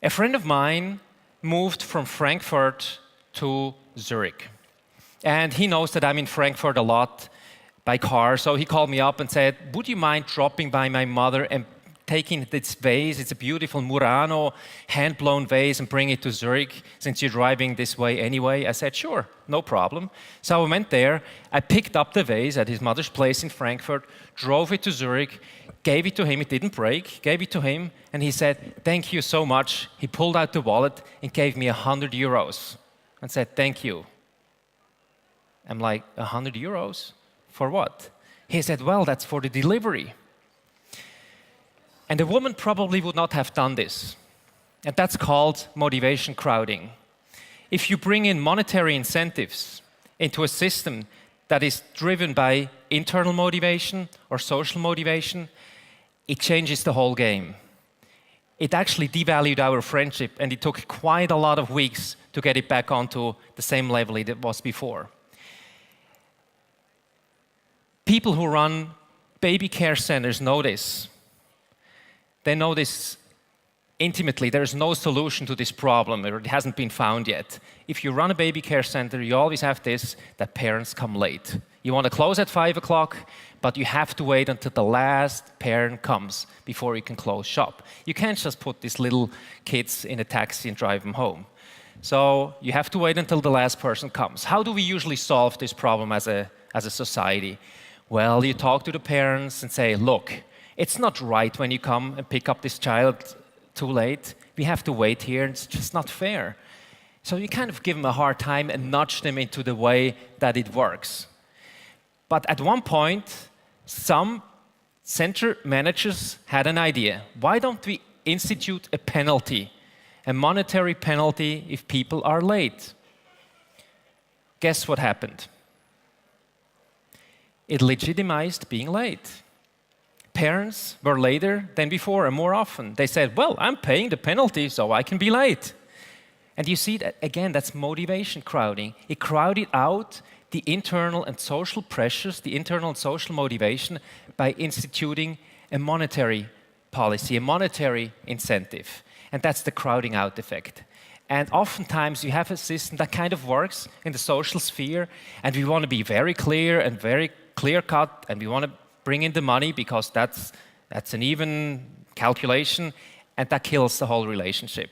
A friend of mine moved from Frankfurt to Zurich. And he knows that I'm in Frankfurt a lot by car, so he called me up and said, would you mind dropping by my mother and taking this vase, it's a beautiful Murano hand-blown vase, and bring it to Zurich since you're driving this way anyway? I said, sure, no problem. So I went there, I picked up the vase at his mother's place in Frankfurt, drove it to Zurich, gave it to him, it didn't break, gave it to him, and he said, thank you so much. He pulled out the wallet and gave me 100 euros and said, thank you. I'm like, 100 euros? For what? He said, well, that's for the delivery. And a woman probably would not have done this. And that's called motivation crowding. If you bring in monetary incentives into a system that is driven by internal motivation or social motivation, it changes the whole game. It actually devalued our friendship, and it took quite a lot of weeks to get it back onto the same level it was before. People who run baby care centers know this. They know this intimately. There is no solution to this problem, or it hasn't been found yet. If you run a baby care center, you always have this, that parents come late. You want to close at 5 o'clock, but you have to wait until the last parent comes before you can close shop. You can't just put these little kids in a taxi and drive them home. So you have to wait until the last person comes. How do we usually solve this problem as a society? Well, you talk to the parents and say, look, it's not right when you come and pick up this child too late. We have to wait here, it's just not fair. So you kind of give them a hard time and nudge them into the way that it works. But at one point, some center managers had an idea. Why don't we institute a penalty, a monetary penalty if people are late? Guess what happened? It legitimized being late. Parents were later than before and more often. They said, well, I'm paying the penalty so I can be late. And you see that, again, that's motivation crowding. It crowded out the internal and social pressures, the internal and social motivation by instituting a monetary policy, a monetary incentive. And that's the crowding out effect. And oftentimes you have a system that kind of works in the social sphere, and we want to be very clear and very clear-cut, and we want to bring in the money because that's an even calculation, and that kills the whole relationship.